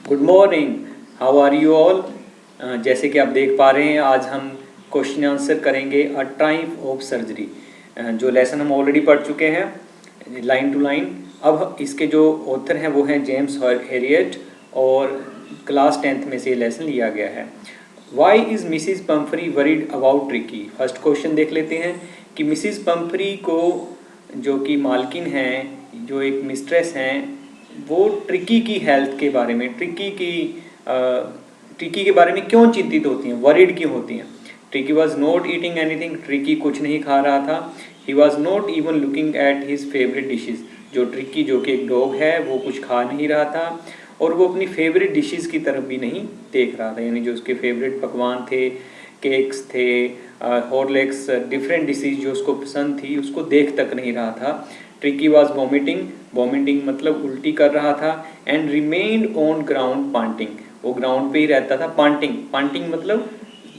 Good morning, how are you all. जैसे कि आप देख पा रहे हैं आज हम क्वेश्चन आंसर करेंगे अ टाइप ऑफ सर्जरी। जो लेसन हम ऑलरेडी पढ़ चुके हैं लाइन टू लाइन। अब इसके जो ऑथर हैं वो हैं जेम्स हैरियट और क्लास 10th में से ये लेसन लिया गया है। Why is Mrs Pomfrey worried about Tricky. First question देख लेते हैं कि मिसिज पम्फरी को जो कि मालकिन हैं, जो एक मिस्ट्रेस हैं, वो ट्रिकी की हेल्थ के बारे में, ट्रिकी के बारे में क्यों चिंतित होती हैं, वरीड क्यों होती हैं। Tricky was not eating anything, tricky कुछ नहीं खा रहा था। He was not even looking at his favourite dishes, जो ट्रिकी जो कि एक डॉग है वो कुछ खा नहीं रहा था और वो अपनी फेवरेट डिशेस की तरफ भी नहीं देख रहा था, यानी जो उसके फेवरेट पकवान थे, केक्स थे, हॉर्लिक्स, डिफरेंट डिशेज जो उसको पसंद थी उसको देख तक नहीं रहा था। ट्रिकी वॉज वॉमिटिंग, वॉमिटिंग मतलब उल्टी कर रहा था। एंड रिमेन्ड ऑन ग्राउंड पांटिंग, वो ग्राउंड पे ही रहता था। पांटिंग, पांटिंग मतलब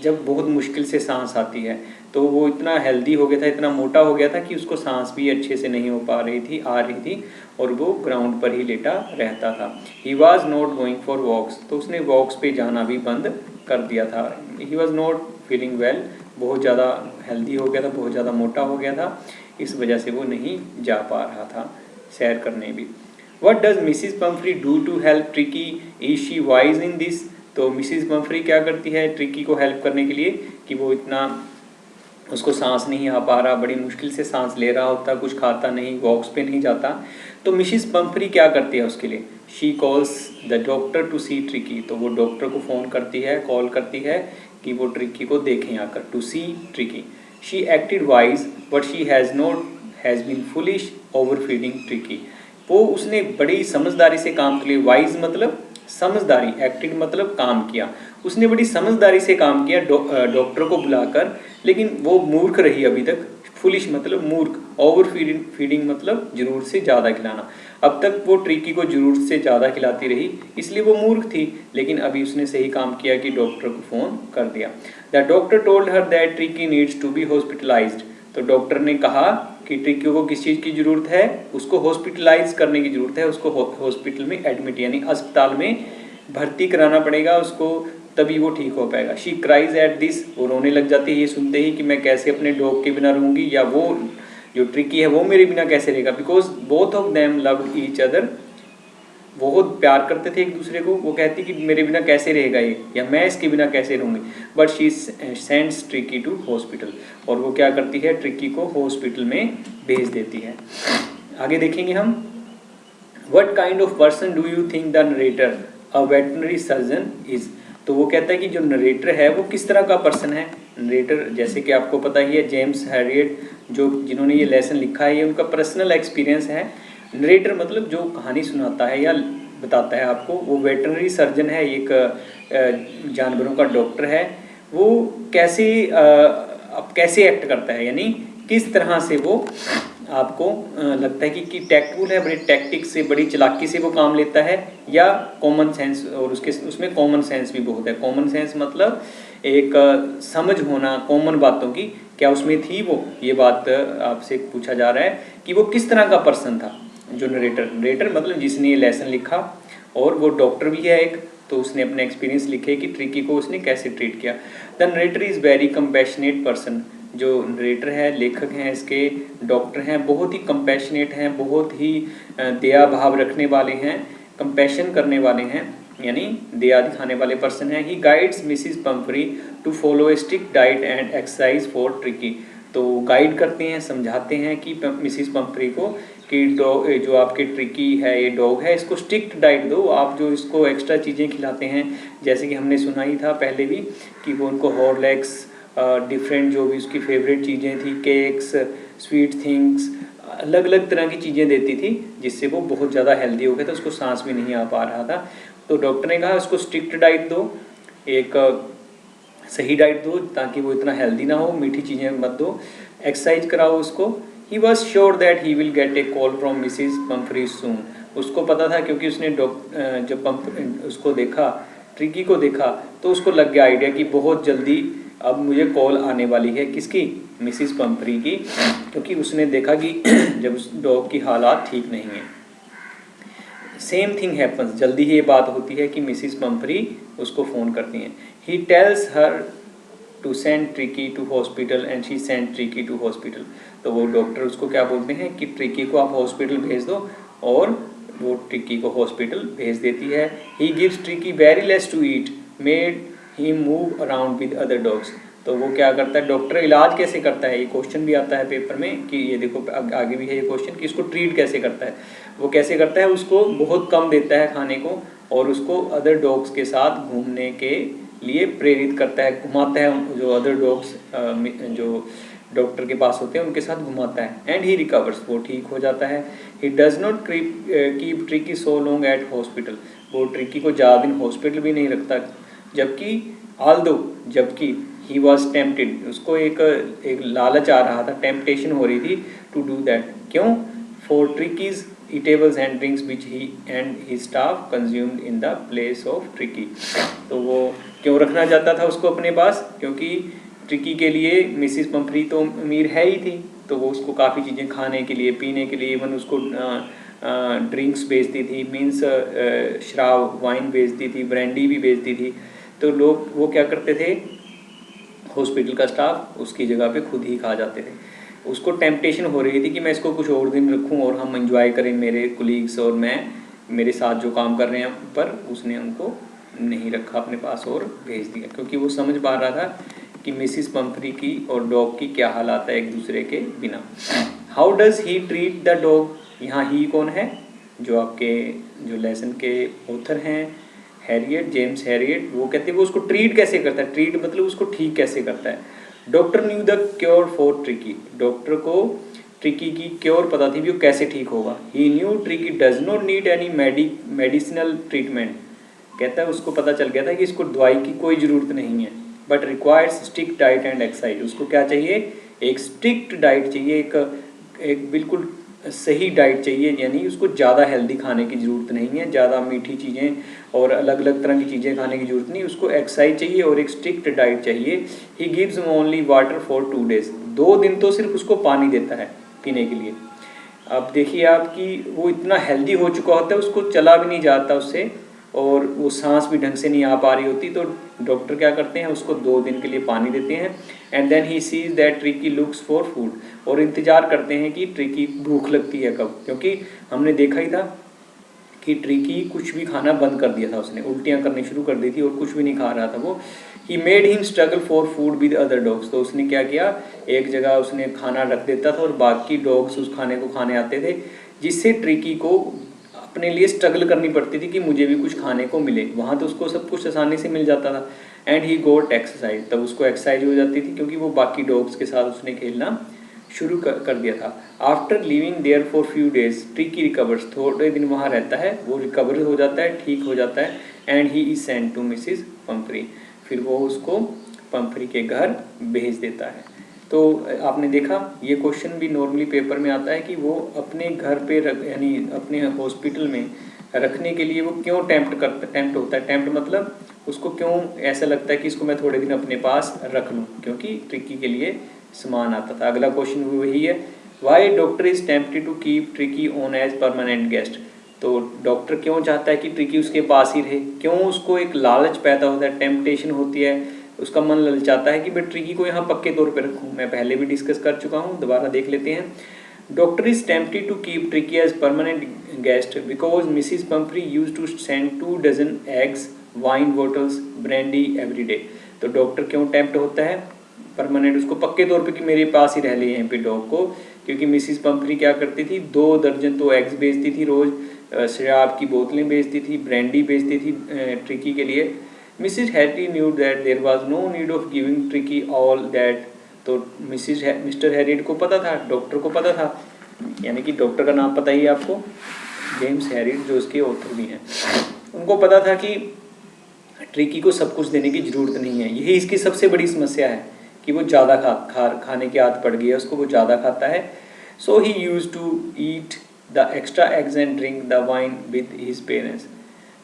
जब बहुत मुश्किल से सांस आती है, तो वो इतना हेल्दी हो गया था, इतना मोटा हो गया था कि उसको सांस भी अच्छे से नहीं हो पा रही थी, आ रही थी, और वो ग्राउंड पर ही लेटा रहता था। He was not going for walks, तो उसने वॉक्स पे जाना भी बंद कर दिया था। He was not feeling well, बहुत ज़्यादा हेल्दी हो गया था, बहुत ज़्यादा मोटा हो गया था, इस वजह से वो नहीं जा पा रहा था सैर करने भी। What does Mrs Pomfrey do to help Tricky, is she wise in this. तो मिसिज पम्फरी क्या करती है ट्रिकी को हेल्प करने के लिए कि वो इतना, उसको सांस नहीं आ पा रहा, बड़ी मुश्किल से सांस ले रहा होता, कुछ खाता नहीं, वॉक्स पे नहीं जाता, तो मिसिज पम्फरी क्या करती है उसके लिए, she calls the doctor to see Tricki. तो वो डॉक्टर को फ़ोन करती है, कॉल करती है कि वो ट्रिकी को देखें आकर, to see Tricki. She acted wise but she has been foolish over feeding Tricki. वो उसने बड़ी समझदारी से काम के लिए, वाइज मतलब समझदारी, एक्टेड मतलब काम किया, उसने बड़ी समझदारी से काम किया डॉक्टर को बुलाकर, लेकिन वो मूर्ख रही अभी तक। फुलिश मतलब मूर्ख, ओवर फीडिंग मतलब जरूरत से ज़्यादा खिलाना। अब तक वो ट्रिकी को जरूरत से ज़्यादा खिलाती रही, इसलिए वो मूर्ख थी, लेकिन अभी उसने सही काम किया कि डॉक्टर को फ़ोन कर दिया। The doctor told her that Tricki needs to be hospitalised. तो डॉक्टर ने कहा कि ट्रिकी को किस चीज़ की ज़रूरत है, उसको हॉस्पिटलाइज करने की ज़रूरत है, उसको हॉस्पिटल में एडमिट यानी अस्पताल में भर्ती कराना पड़ेगा उसको, तभी वो ठीक हो पाएगा। शी क्राइज एट दिस, वो रोने लग जाती है ये सुनते ही कि मैं कैसे अपने डॉग के बिना रहूँगी, या वो जो ट्रिकी है वो मेरे बिना कैसे रहेगा। Because both of them loved each other, बहुत प्यार करते थे एक दूसरे को। वो कहती कि मेरे बिना कैसे रहेगा ये, या मैं इसके बिना कैसे रहूँगी। But she sends Tricki to hospital, और वो क्या करती है ट्रिकी को हॉस्पिटल में भेज देती है। आगे देखेंगे हम। What kind of person do you think the narrator a veterinary surgeon is. तो वो कहता है कि जो नरेटर है वो किस तरह का पर्सन है। नरेटर जैसे कि आपको पता ही है, जेम्स हैरियट जो जिन्होंने ये लेसन लिखा है, ये उनका पर्सनल एक्सपीरियंस है। नरेटर मतलब जो कहानी सुनाता है या बताता है आपको, वो वेटनरी सर्जन है, एक जानवरों का डॉक्टर है। वो कैसे अब कैसे एक्ट करता है, यानी किस तरह से वो आपको लगता है कि टैक्टफुल है, बड़ी टैक्टिक से, बड़ी चालाकी से वो काम लेता है, या कॉमन सेंस, और उसमें कॉमन सेंस भी बहुत है। कॉमन सेंस मतलब एक समझ होना कॉमन बातों की, क्या उसमें थी वो, ये बात आपसे पूछा जा रहा है कि वो किस तरह का पर्सन था जो नरेटर मतलब जिसने ये लेसन लिखा, और वो डॉक्टर भी है एक, तो उसने अपने एक्सपीरियंस लिखे कि ट्रिकी को उसने कैसे ट्रीट किया। The narrator is very compassionate person. जो नरेटर है, लेखक हैं इसके, डॉक्टर हैं, बहुत ही कंपैशनेट हैं, बहुत ही दया भाव रखने वाले हैं, कंपैशन करने वाले हैं, यानी दया दिखाने वाले पर्सन हैं। He guides Mrs Pomfrey to follow a strict diet and exercise for Tricky. तो गाइड करते हैं, समझाते हैं कि मिसिज पम्फरी को कि जो आपके ट्रिकी है, ये डॉग है, इसको स्ट्रिक्ट डाइट दो। आप जो इसको एक्स्ट्रा चीज़ें खिलाते हैं, जैसे कि हमने सुना ही था पहले भी कि वो उनको हॉर्लिक्स, डिफरेंट जो भी उसकी फेवरेट चीज़ें थी, केक्स, स्वीट थिंग्स, अलग अलग तरह की चीज़ें देती थी, जिससे वो बहुत ज़्यादा हेल्दी हो गया था, उसको सांस भी नहीं आ पा रहा था। तो डॉक्टर ने कहा उसको स्ट्रिक्ट डाइट दो, एक सही डाइट दो, ताकि वो इतना हेल्दी ना हो, मीठी चीज़ें मत दो, एक्सरसाइज कराओ उसको। He was sure that he will get a call from Mrs Pomfrey soon. उसको पता था क्योंकि उसने जब उसको देखा, ट्रिकी को देखा, तो उसको लग गया आइडिया कि बहुत जल्दी अब मुझे कॉल आने वाली है, किसकी, मिसिज पम्फरी की, क्योंकि उसने देखा कि जब उस डॉग की हालात ठीक नहीं है। सेम थिंग हैपन्स, जल्दी ही ये बात होती है कि मिसिस पम्फ्री उसको फ़ोन करती हैं। He tells her to send Tricki to hospital and she send Tricki to hospital. तो वो डॉक्टर उसको क्या बोलते हैं कि ट्रिकी को आप हॉस्पिटल भेज दो, और वो ट्रिकी को हॉस्पिटल भेज देती है। He gives Tricki very less to eat, made he move around with other dogs. तो वो क्या करता है, डॉक्टर इलाज कैसे करता है, ये क्वेश्चन भी आता है पेपर में कि ये देखो आगे भी है ये क्वेश्चन कि इसको ट्रीट कैसे करता है। वो कैसे करता है, उसको बहुत कम देता है खाने को और उसको अदर डॉग्स के साथ घूमने के लिए प्रेरित करता है, घुमाता है, जो अदर डॉग्स जो डॉक्टर के पास होते हैं उनके साथ घुमाता है। एंड ही रिकवर्स, वो ठीक हो जाता है। He does not keep Tricki so long at hospital, वो ट्रिकी को ज़्यादा दिन हॉस्पिटल भी नहीं रखता, जबकि ही वॉज टेम्पटेड, उसको एक लालच आ रहा था, टेम्पटेशन हो रही थी टू डू दैट। क्यों? For ट्रिकीज eatables and drinks which he and his staff consumed in the place of tricky. तो वो क्यों रखना चाहता था उसको अपने पास, क्योंकि ट्रिकी के लिए मिसिस पम्फ्री तो अमीर है ही थी, तो वो उसको काफ़ी चीज़ें खाने के लिए, पीने के लिए, इवन उसको ड्रिंक्स बेचती थी, मीन्स शराब, वाइन बेचती थी, ब्रांडी भी बेचती थी। तो लोग वो क्या करते थे, हॉस्पिटल का स्टाफ उसकी जगह पे खुद ही खा जाते थे। उसको टेम्पटेशन हो रही थी कि मैं इसको कुछ और दिन रखूं और हम एंजॉय करें, मेरे कोलीग्स और मैं, मेरे साथ जो काम कर रहे हैं, पर उसने उनको नहीं रखा अपने पास और भेज दिया, क्योंकि वो समझ पा रहा था कि मिसिस पम्फ्री की और डॉग की क्या हालात है एक दूसरे के बिना। How does he treat the dog, यहाँ ही कौन है, जो आपके जो लेसन के ऑथर हैं हैरियट, जेम्स हैरियट, वो कहते हैं वो उसको ट्रीट कैसे करता है, ट्रीट मतलब उसको ठीक कैसे करता है। Doctor knew the cure for Tricky, doctor को ट्रिकी की क्योर पता थी भी वो कैसे ठीक होगा। He knew Tricky does not need any medicinal treatment, कहता है उसको पता चल गया था कि इसको दवाई की कोई ज़रूरत नहीं है, but requires strict diet and exercise, उसको क्या चाहिए, एक स्ट्रिक्ट डाइट चाहिए, एक बिल्कुल सही डाइट चाहिए, यानी उसको ज़्यादा हेल्दी खाने की ज़रूरत नहीं है, ज़्यादा मीठी चीज़ें और अलग अलग तरह की चीज़ें खाने की ज़रूरत नहीं, उसको एक्सरसाइज चाहिए और एक स्ट्रिक्ट डाइट चाहिए। He gives only water for 2 days, 2 दिन तो सिर्फ उसको पानी देता है पीने के लिए। अब देखिए आपकी वो इतना हेल्दी हो चुका होता है, उसको चला भी नहीं जाता उससे, और वो सांस भी ढंग से नहीं आ पा रही होती, तो डॉक्टर क्या करते हैं, उसको 2 दिन के लिए पानी देते हैं। And then he sees that Tricki looks for food, और इंतजार करते हैं कि ट्रिकी भूख लगती है कब, क्योंकि हमने देखा ही था कि ट्रिकी कुछ भी खाना बंद कर दिया था, उसने उल्टियाँ करनी शुरू कर दी थी और कुछ भी नहीं खा रहा था वो। He made him struggle for food with other dogs, तो उसने क्या किया, एक जगह उसने खाना रख देता था और बाकी डॉग्स उस खाने को खाने आते थे, जिससे ट्रिकी को अपने लिए स्ट्रगल करनी पड़ती थी कि मुझे भी कुछ खाने को मिले। वहाँ तो उसको सब कुछ आसानी से मिल जाता था। एंड ही गोट एक्सरसाइज, तब उसको एक्सरसाइज हो जाती थी क्योंकि वो बाकी डॉग्स के साथ उसने खेलना शुरू कर दिया था। After living there for few days Tricki recovers, थोड़े दिन वहाँ रहता है, वो रिकवर हो जाता है, ठीक हो जाता है। And he is send to Mrs Pumphrey, फिर वो उसको पम्फ्री के घर भेज देता है। तो आपने देखा ये क्वेश्चन भी नॉर्मली पेपर में आता है कि वो अपने घर पे यानी अपने हॉस्पिटल में रखने के लिए वो क्यों टेम्प्ट होता है। टेम्प्ट मतलब उसको क्यों ऐसा लगता है कि इसको मैं थोड़े दिन अपने पास रख लूँ, क्योंकि ट्रिकी के लिए सामान आता था। अगला क्वेश्चन वही है, why doctor is tempted to keep Tricki on as permanent guest, तो डॉक्टर क्यों चाहता है कि ट्रिकी उसके पास ही रहे, क्यों उसको एक लालच पैदा होता है, टेम्पटेशन होती है, उसका मन ललचाता है कि मैं ट्रिकी को यहाँ पक्के तौर पे रखूँ। मैं पहले भी डिस्कस कर चुका हूँ, दोबारा देख लेते हैं। Doctor is tempted to keep Tricki as permanent guest because Mrs Pumphrey use to send 2 dozen eggs, wine bottles, brandy every day. तो डॉक्टर क्यों टेम्प्ट होता है परमानेंट, उसको पक्के तौर पे कि मेरे पास ही रह ले यहाँ पे डॉग को, क्योंकि मिसिस पम्फ्री क्या करती थी, 2 दर्जन तो एग्स बेचती थी रोज़, शराब की बोतलें बेचती थी, ब्रांडी बेचती थी ट्रिकी के लिए। Mrs Harry knew that there was no need of giving Tricki all that, तो मिस्टर हैरियट को पता था, डॉक्टर को पता था, यानी कि डॉक्टर का नाम पता ही है आपको, जेम्स हैरियट, जो उसके ऑथर भी हैं, उनको पता था कि ट्रिकी को सब कुछ देने की ज़रूरत नहीं है। यही इसकी सबसे बड़ी समस्या है कि वो ज़्यादा खाने की आदत पड़ गई है उसको, वो ज़्यादा खाता है। So he use to eat the extra eggs and drink the wine with his parents,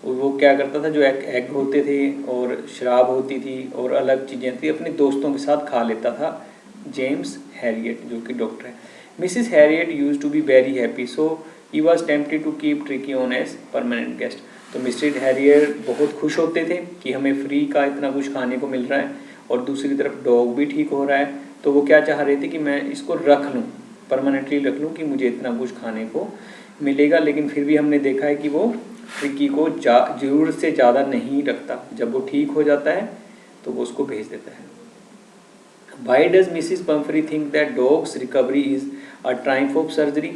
वो क्या करता था, जो एग होते थे और शराब होती थी और अलग चीज़ें थी, अपने दोस्तों के साथ खा लेता था जेम्स हैरियट, जो कि डॉक्टर है। Mrs Herriot use to be very happy, so he was tempted to keep Tricki on as permanent guest. तो मिस्टर हैरियट बहुत खुश होते थे कि हमें फ्री का इतना कुछ खाने को मिल रहा है और दूसरी तरफ डॉग भी ठीक हो रहा है, तो वो क्या चाह रहे थे कि मैं इसको रख लूँ, परमानेंटली रख लूँ कि मुझे इतना कुछ खाने को मिलेगा। लेकिन फिर भी हमने देखा है कि वो ट्रिकी को ज़रूरत से ज़्यादा नहीं रखता, जब वो ठीक हो जाता है तो वो उसको भेज देता है। Why does Mrs. Pumphrey think that dog's recovery is a triumph of surgery?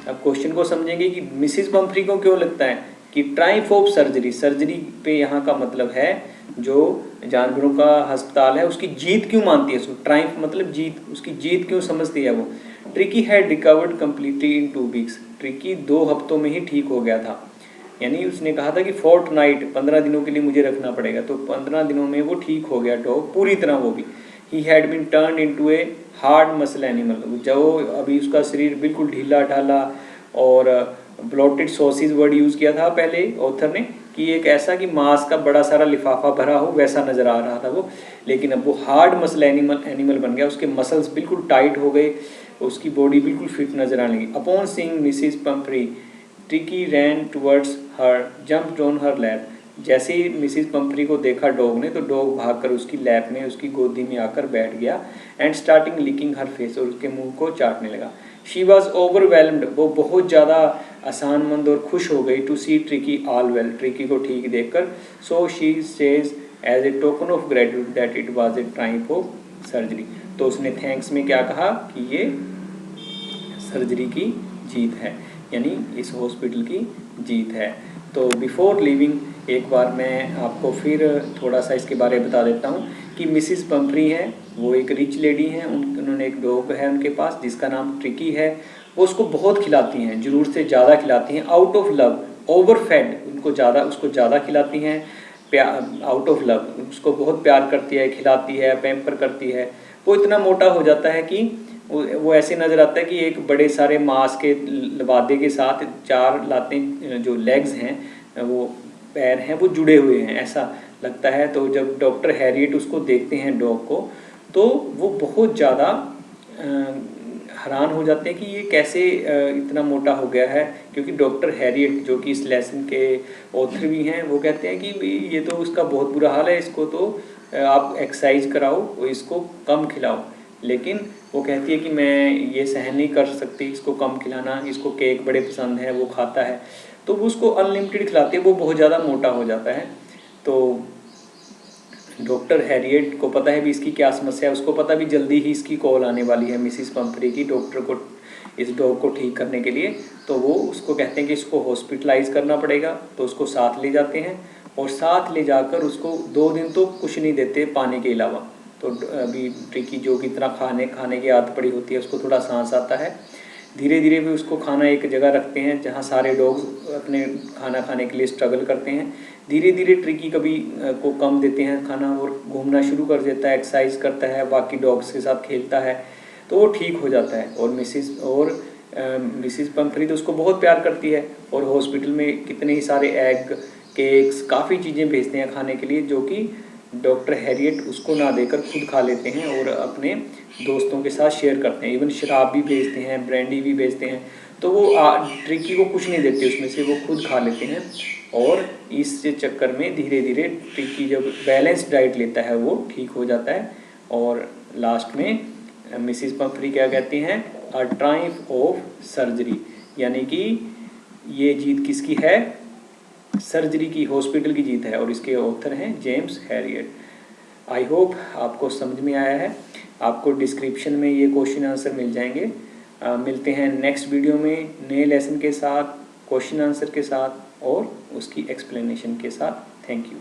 अब क्वेश्चन को समझेंगे कि मिसिस पम्फ्री को क्यों लगता है कि ट्राइम्फ ऑफ सर्जरी, सर्जरी पे यहाँ का मतलब है जो जानवरों का अस्पताल है उसकी जीत क्यों मानती है उसको, ट्राइम्फ मतलब जीत, उसकी जीत क्यों समझती है वो। Tricky had recovered completely in 2 weeks। Tricky 2 हफ्तों में ही ठीक हो गया था, यानी उसने कहा था कि फोर्टनाइट 15 दिनों के लिए मुझे रखना पड़ेगा, तो 15 दिनों में वो ठीक हो गया डॉग पूरी तरह। वो भी he had been turn into a hard muscle animal, जो अभी उसका शरीर बिल्कुल ढीला ढाला और ब्लोटेड सॉसेज वर्ड यूज़ किया था पहले ऑथर ने कि एक ऐसा कि मांस का बड़ा सारा लिफाफा भरा हो वैसा नज़र आ रहा था वो, लेकिन अब वो हार्ड मसल एनिमल बन गया, उसके मसल्स बिल्कुल टाइट हो गए, उसकी बॉडी बिल्कुल फिट नज़र आने लगी। Upon seeing Mrs Pumphrey Tricki ran towards her jumped on her lap. जैसे ही मिसिस पम्फ्री को देखा डॉग ने, तो डॉग भागकर उसकी लैप में, उसकी गोदी में आकर बैठ गया and starting licking her face, और उसके मुंह को चाटने लगा। शी वॉज ओवरवेलम्ड, वो बहुत ज़्यादा आसानमंद और खुश हो गई to see Tricki all well, Tricki को ठीक देखकर। So she says as a token of gratitude that it was a triumph of surgery. तो उसने थैंक्स में क्या कहा कि ये सर्जरी की जीत है, यानी इस हॉस्पिटल की जीत है। तो बिफोर लिविंग एक बार मैं आपको फिर थोड़ा सा इसके बारे में बता देता हूँ कि मिसिस पम्फ्री हैं, वो एक रिच लेडी हैं, उन्होंने एक डॉग है उनके पास जिसका नाम ट्रिकी है। वो उसको बहुत खिलाती हैं, ज़रूरत से ज़्यादा खिलाती हैं, out of love, over fed, उसको ज़्यादा खिलाती हैं, आउट ऑफ लव, उसको बहुत प्यार करती है, खिलाती है, पैम्पर करती है। वो इतना मोटा हो जाता है कि वो ऐसे नज़र आता है कि एक बड़े सारे मांस के लबादे के साथ 4 लातें जो लेग्स हैं, वो पैर हैं, वो जुड़े हुए हैं, ऐसा लगता है। तो जब डॉक्टर हैरियट उसको देखते हैं डॉग को, तो वो बहुत ज़्यादा हैरान हो जाते हैं कि ये कैसे इतना मोटा हो गया है, क्योंकि डॉक्टर हैरियट जो कि इस लेसन के ऑथर भी हैं, वो कहते हैं कि ये तो उसका बहुत बुरा हाल है, इसको तो आप एक्सरसाइज कराओ, इसको कम खिलाओ। लेकिन वो कहती है कि मैं ये सहन नहीं कर सकती इसको कम खिलाना, इसको केक बड़े पसंद है, वो खाता है, तो वो उसको अनलिमिटेड खिलाती है, वो बहुत ज़्यादा मोटा हो जाता है। तो डॉक्टर हैरियट को पता है भी इसकी क्या समस्या है, उसको पता भी जल्दी ही इसकी कॉल आने वाली है मिसिस पम्फ्री की डॉक्टर को, इस डॉग को ठीक करने के लिए। तो वो उसको कहते हैं कि इसको हॉस्पिटलाइज करना पड़ेगा, तो उसको साथ ले जाते हैं और साथ ले जाकर उसको 2 दिन तो कुछ नहीं देते पानी के अलावा। तो अभी ट्रिकी जो कि इतना खाने की आदत पड़ी होती है, उसको थोड़ा सांस आता है, धीरे धीरे भी उसको खाना एक जगह रखते हैं जहाँ सारे डॉग्स अपने खाना खाने के लिए स्ट्रगल करते हैं। धीरे धीरे ट्रिकी कभी को कम देते हैं खाना और घूमना शुरू कर देता है, एक्सरसाइज करता है, बाकी डॉग्स के साथ खेलता है, तो वो ठीक हो जाता है। और मिसिस पम्फ्री तो उसको बहुत प्यार करती है और हॉस्पिटल में कितने ही सारे एग, केक्स, काफ़ी चीज़ें भेजते हैं खाने के लिए, जो कि डॉक्टर हैरियट उसको ना देकर खुद खा लेते हैं और अपने दोस्तों के साथ शेयर करते हैं। इवन शराब भी भेजते हैं, ब्रांडी भी भेजते हैं, तो वो ट्रिकी को कुछ नहीं देते उसमें से, वो खुद खा लेते हैं। और इस चक्कर में धीरे धीरे ट्रिकी जब बैलेंस डाइट लेता है वो ठीक हो जाता है। और लास्ट में मिसिस पम्फ्री क्या कहती हैं, अ ट्राइम्फ ऑफ सर्जरी, यानी कि ये जीत किसकी है, सर्जरी की, हॉस्पिटल की जीत है। और इसके ऑथर हैं जेम्स हैरियट। आई होप आपको समझ में आया है। आपको डिस्क्रिप्शन में ये क्वेश्चन आंसर मिल जाएंगे। मिलते हैं नेक्स्ट वीडियो में नए लेसन के साथ, क्वेश्चन आंसर के साथ और उसकी एक्सप्लेनेशन के साथ। Thank you.